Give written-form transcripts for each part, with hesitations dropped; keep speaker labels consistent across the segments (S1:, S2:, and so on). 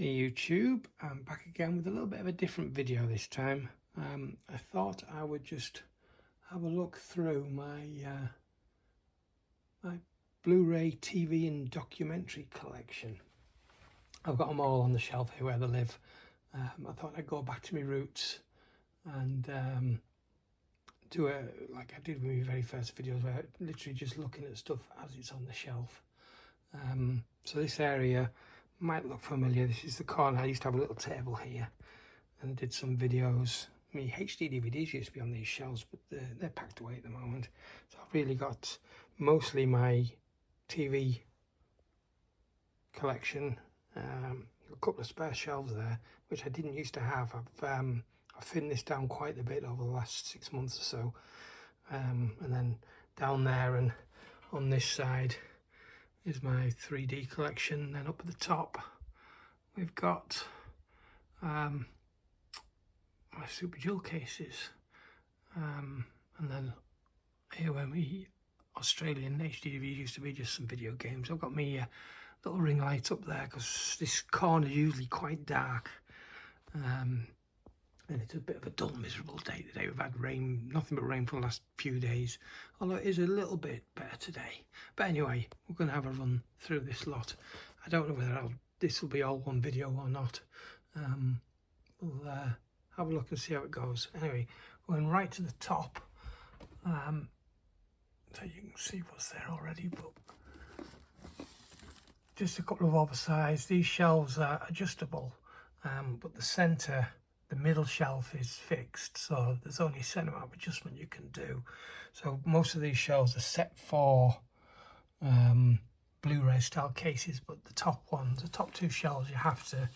S1: Hey YouTube, I'm back again with a little bit of a different video this time. I thought I would just have a look through my Blu-ray TV and documentary collection. I've got them all on the shelf here where they live. I thought I'd go back to my roots and do like I did with my very first videos, where literally just looking at stuff as it's on the shelf. So this area might look familiar. This is the corner. I used to have a little table here and did some videos. My HD DVDs used to be on these shelves, but they're packed away at the moment. So I've really got mostly my TV collection. A couple of spare shelves there, which I didn't used to have. I've thinned this down quite a bit over the last 6 months or so. And then down there and on this side is my 3D collection. Then up at the top we've got my Super Jewel cases, and then here where my Australian HD DVDs used to be just some video games. I've got my little ring light up there because this corner is usually quite dark, and it's a bit of a dull, miserable day today. We've had rain, nothing but rain for the last few days, although it is a little bit better today. But anyway, we're going to have a run through this lot. I don't know whether this will be all one video or not. We'll have a look and see how it goes. Anyway, going right to the top, so you can see what's there already, but just a couple of oversized. These shelves are adjustable, but the middle shelf is fixed, so there's only a certain amount of adjustment you can do. So most of these shelves are set for Blu-ray style cases, but the top two shelves, you have to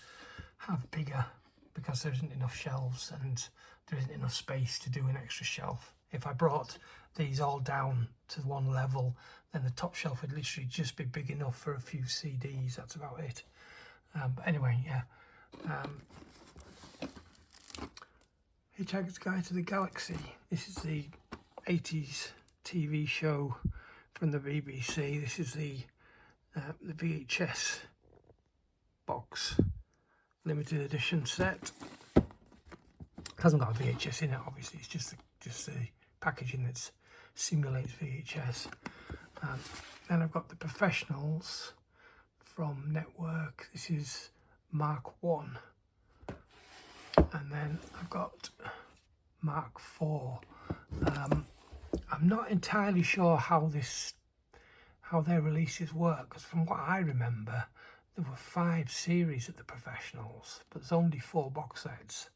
S1: have bigger because there isn't enough shelves and there isn't enough space to do an extra shelf. If I brought these all down to one level, then the top shelf would literally just be big enough for a few CDs. That's about it. But anyway, yeah. Hitchhiker's Guide to the Galaxy. This is the 80s TV show from the BBC. This is the VHS box, limited edition set. It hasn't got a VHS in it, obviously. It's just the packaging that simulates VHS. Then I've got the Professionals from Network. This is Mark 1. And then I've got Mark 4. I'm not entirely sure how their releases work, because from what I remember, there were 5 series of the Professionals, but there's only 4 box sets.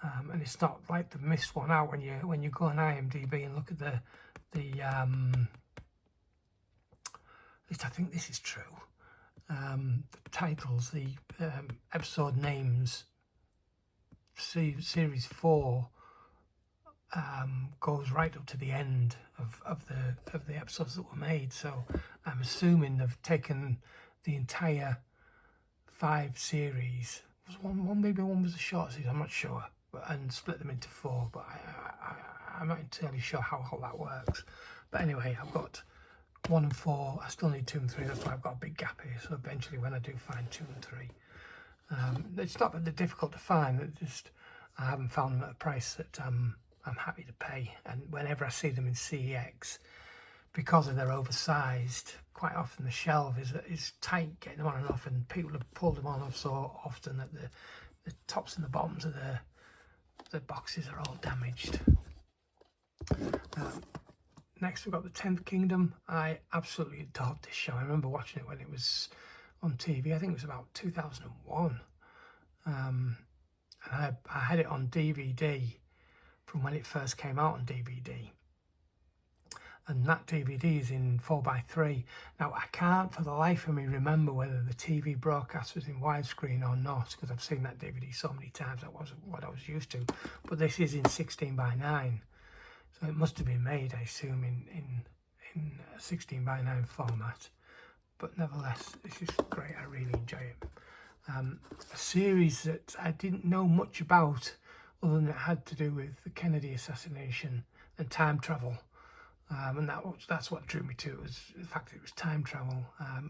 S1: And it's not like they've missed one out when you go on IMDb and look at the at least I think this is true. The titles, the episode names. Series 4 goes right up to the end of the episodes that were made, so I'm assuming they've taken the entire 5 series. Maybe one was a short series, I'm not sure, and split them into 4, but I'm not entirely sure how that works. But anyway, I've got 1 and 4. I still need 2 and 3. That's why I've got a big gap here, so eventually when I do find 2 and 3, it's not that they're difficult to find, I haven't found them at a price that I'm happy to pay. And whenever I see them in CEX, because of their oversized, quite often the shelf is tight getting them on and off, and people have pulled them on and off so often that the tops and the bottoms of the boxes are all damaged. Next we've got the 10th Kingdom. I absolutely adored this show. I remember watching it when it was on TV. I think it was about 2001. And I had it on DVD from when it first came out on DVD. And that DVD is in 4:3. Now, I can't for the life of me remember whether the TV broadcast was in widescreen or not, because I've seen that DVD so many times. That wasn't what I was used to. But this is in 16:9. So it must have been made, I assume, in a 16:9 format. But nevertheless, this is great. I really enjoy it. A series that I didn't know much about, other than it had to do with the Kennedy assassination and time travel. And that's what drew me to it, was the fact that it was time travel.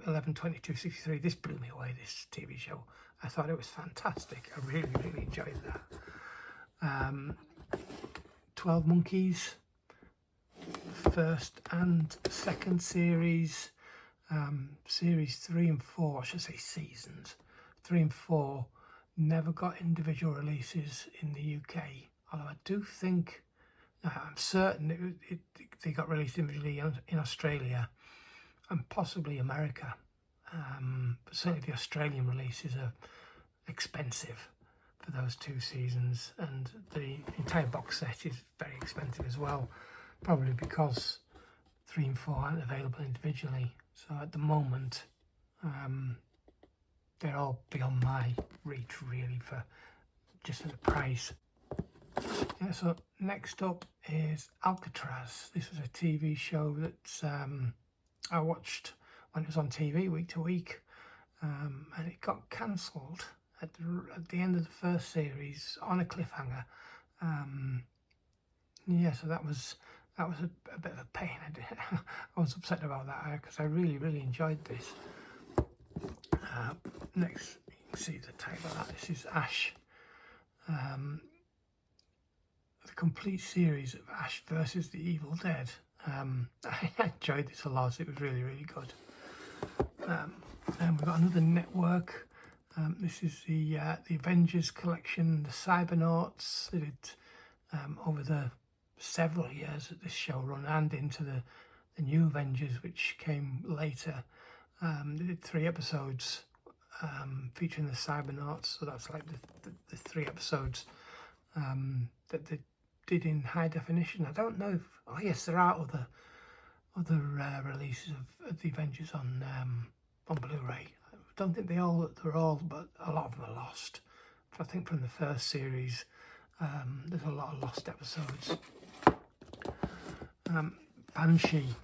S1: 11/22/63. This blew me away, this TV show. I thought it was fantastic. I really, really enjoyed that. 12 Monkeys, first and second series. Series 3 and 4, I should say seasons 3 and 4, never got individual releases in the UK. Although I do think, I'm certain they got released individually in Australia and possibly America. But certainly the Australian releases are expensive for those 2 seasons, and the entire box set is very expensive as well, probably because 3 and 4 aren't available individually. So at the moment, they're all beyond my reach really, for just for the price. Yeah, so next up is Alcatraz. This was a TV show that I watched when it was on TV week to week, and it got cancelled at the end of the first series on a cliffhanger. Yeah, so that was a bit of a pain. I was upset about that because I really, really enjoyed this. Next, you can see the title of that. This is Ash. The complete series of Ash versus the Evil Dead. I enjoyed this a lot. It was really, really good. And we've got another network. This is the Avengers collection, the Cybernauts. They did over the several years that this show run, and into the new Avengers, which came later. They did 3 episodes featuring the Cybernauts, so that's like the 3 episodes that they did in high definition. I don't know if, oh yes, there are other releases of the Avengers on Blu-ray. I don't think they're all, but a lot of them are lost. I think from the first series, there's a lot of lost episodes. Banshee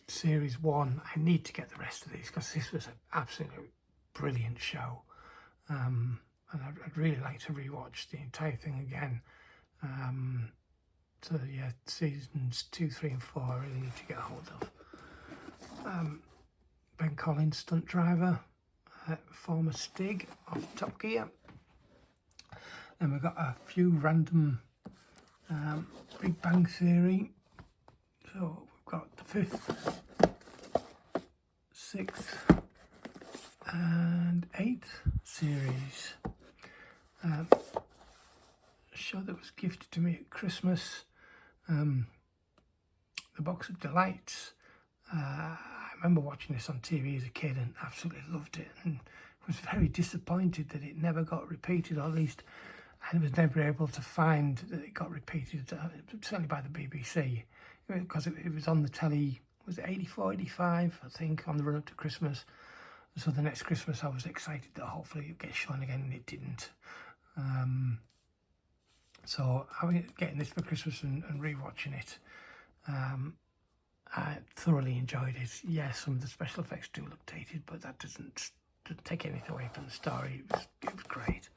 S1: series 1, I need to get the rest of these because this was an absolute brilliant show, and I'd really like to rewatch the entire thing again. So yeah, seasons 2, 3 and 4 I really need to get a hold of. Ben Collins, stunt driver, former Stig of Top Gear. Then we've got a few random Big Bang Theory. So we've got the 5th, 6th and 8th series. A show that was gifted to me at Christmas. The Box of Delights. I remember watching this on TV as a kid and absolutely loved it, and was very disappointed that it never got repeated, or at least I was never able to find that it got repeated, certainly by the BBC, because it was on the telly, was it 84, 85, I think, on the run up to Christmas. So the next Christmas I was excited that hopefully it would get shown again, and it didn't. So I'm getting this for Christmas and rewatching it. I thoroughly enjoyed it. Yes, some of the special effects do look dated, but that doesn't take anything away from the story. It was great.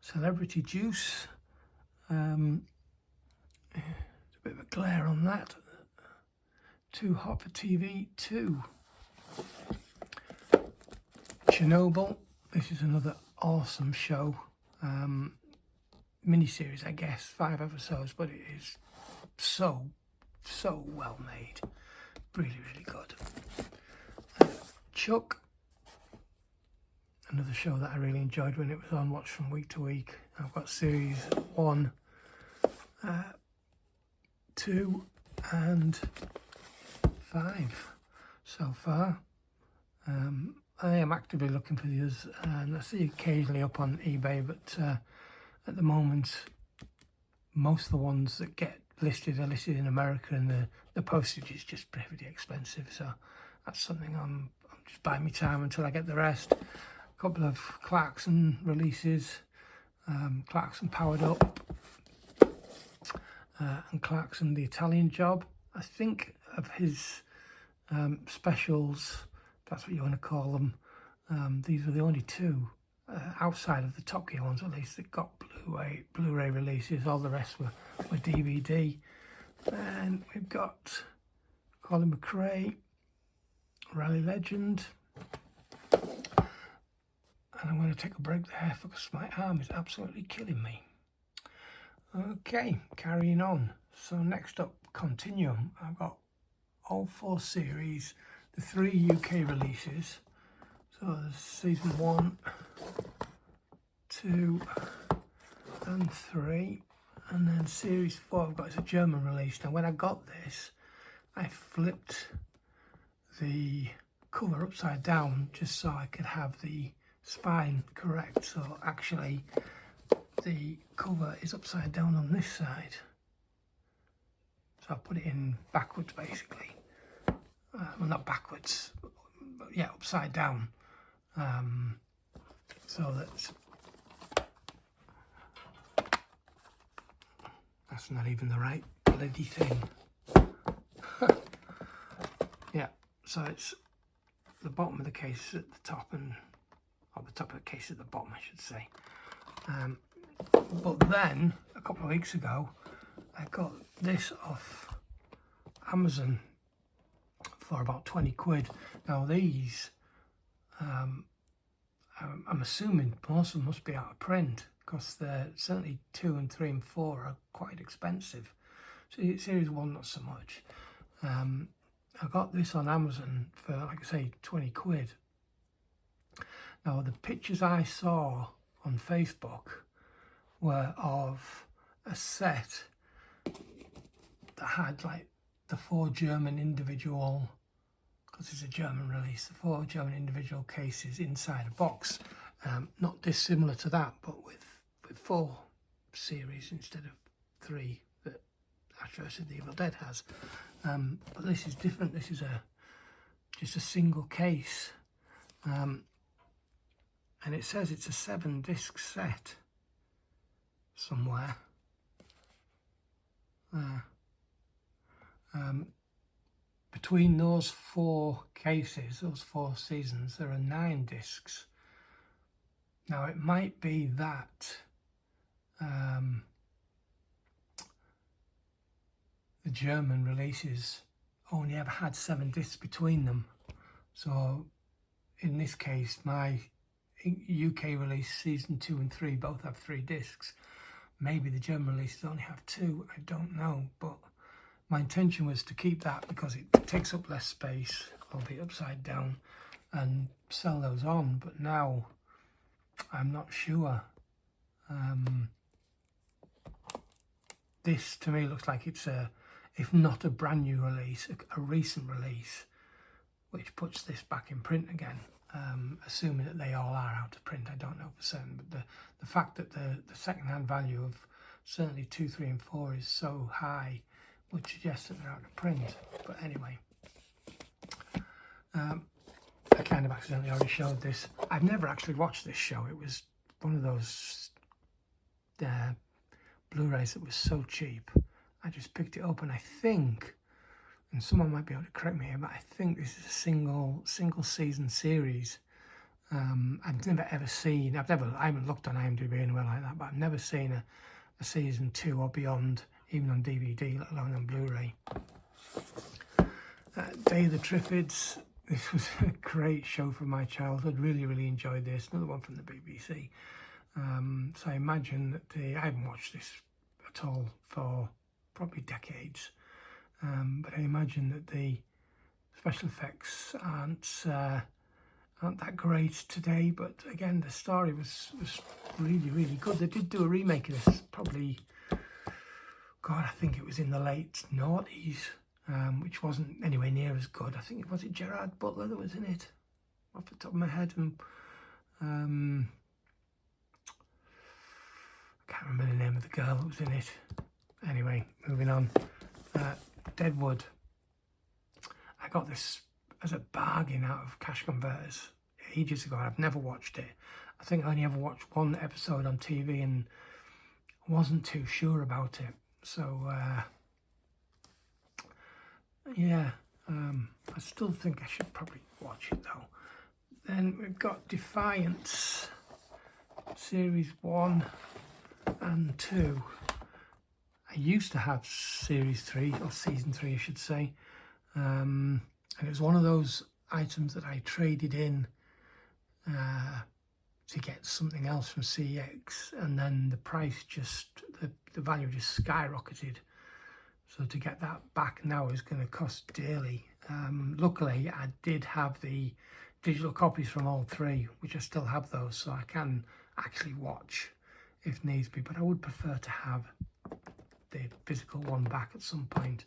S1: Celebrity Juice. There's a bit of a glare on that. Too Hot for TV 2. Chernobyl. This is another awesome show. Miniseries, I guess, 5 episodes, but it is so well made. Really, really good. Chuck. Another show that I really enjoyed when it was on, watched from week to week. I've got series 1, 2 and 5 so far. I am actively looking for the others, and I see occasionally up on eBay, but at the moment most of the ones that get listed are listed in America, and the postage is just pretty expensive, so that's something I'm just buying my time until I get the rest. A couple of Clarkson releases, Clarkson Powered Up, and Clarkson The Italian Job. I think of his specials, that's what you want to call them. These were the only 2 outside of the Top Gear ones, at least, that got Blu-ray releases. All the rest were DVD. And we've got Colin McRae, Rally Legend, And I'm going to take a break there because my arm is absolutely killing me. Okay, carrying on. So next up, Continuum. I've got all 4 series, the 3 UK releases. So there's season 1, 2 and 3. And then series 4 I've got is a German release. Now when I got this, I flipped the cover upside down just so I could have the spine correct. So actually the cover is upside down on this side. So I put it in backwards basically. Well, not backwards, but yeah, upside down. So that's not even the right bloody thing. Yeah, so it's the bottom of the case at the top, and or the top of the case at the bottom, I should say. But then a couple of weeks ago, I got this off Amazon for about 20 quid. Now these, I'm assuming most of them must be out of print, because they're certainly 2 and 3 and 4 are quite expensive. So series 1 not so much. I got this on Amazon for, like I say, 20 quid. Now the pictures I saw on Facebook were of a set that had like the 4 German individual, because it's a German release, the 4 German individual cases inside a box. Not dissimilar to that, but with 4 series instead of 3 that Ash vs. the Evil Dead has. But this is different. This is just a single case. And it says it's a 7-disc set somewhere. Between those 4 cases, those 4 seasons, there are 9 discs. Now it might be that the German releases only ever had 7 discs between them. So in this case, my UK release season 2 and 3 both have 3 discs. Maybe the German releases only have 2, I don't know, but my intention was to keep that because it takes up less space, albeit upside down, and sell those on. But now I'm not sure. This to me looks like it's if not a brand new release, a recent release, which puts this back in print again. Assuming that they all are out of print, I don't know for certain, but the fact that the second-hand value of certainly 2, 3 and 4 is so high would suggest that they're out of print. But anyway, I kind of accidentally already showed this. I've never actually watched this show. It was one of those Blu-rays that was so cheap. I just picked it up, and I think, and someone might be able to correct me here, but I think this is a single season series. I've never ever seen, I haven't looked on IMDb anywhere like that, but I've never seen a season 2 or beyond, even on DVD, let alone on Blu-ray. Day of the Triffids. This was a great show from my childhood. Really enjoyed this. Another one from the BBC. So I imagine that I haven't watched this at all for probably decades. But I imagine that the special effects aren't that great today. But again, the story was really good. They did do a remake of this, probably, God, I think it was in the late noughties, which wasn't anywhere near as good. I think was it Gerard Butler that was in it, off the top of my head, and I can't remember the name of the girl that was in it. Anyway, moving on. Deadwood. I got this as a bargain out of Cash Converters ages ago. I've never watched it. I think I only ever watched 1 episode on TV and wasn't too sure about it. So yeah, I still think I should probably watch it though. Then we've got Defiance, series 1 and 2. I used to have series 3, or season 3 I should say, and it was one of those items that I traded in to get something else from CX, and then the price just, the value just skyrocketed. So to get that back now is going to cost dearly. Luckily, I did have the digital copies from all three, which I still have those, so I can actually watch if needs be, but I would prefer to have the physical one back at some point.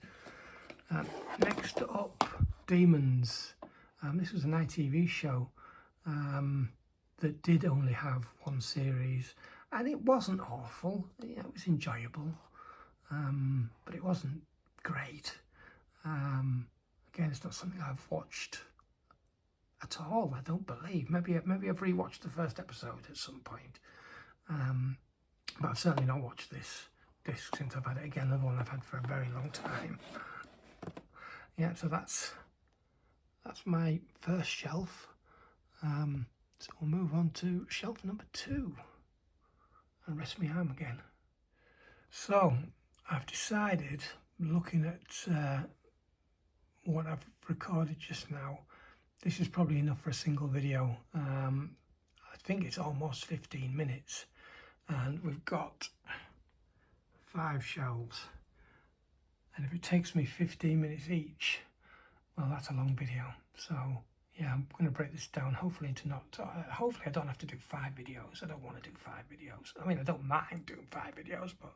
S1: Next up, Demons. This was an ITV show that did only have one series, and it wasn't awful. Yeah, it was enjoyable, but it wasn't great. Again, it's not something I've watched at all, I don't believe. Maybe I've rewatched the first episode at some point, but I've certainly not watched this since I've had it again. Another one I've had for a very long time. Yeah, so that's my first shelf. So we'll move on to shelf number 2 and rest my arm again. So I've decided, looking at what I've recorded just now, this is probably enough for a single video. I think it's almost 15 minutes, and we've got 5 shelves, and if it takes me 15 minutes each, well, that's a long video. So yeah, I'm going to break this down, hopefully into hopefully I don't have to do 5 videos. I don't want to do 5 videos. I mean, I don't mind doing 5 videos, but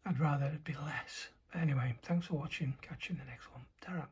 S1: I'd rather it be less. But anyway, thanks for watching. Catch you in the next one. Ta-ra.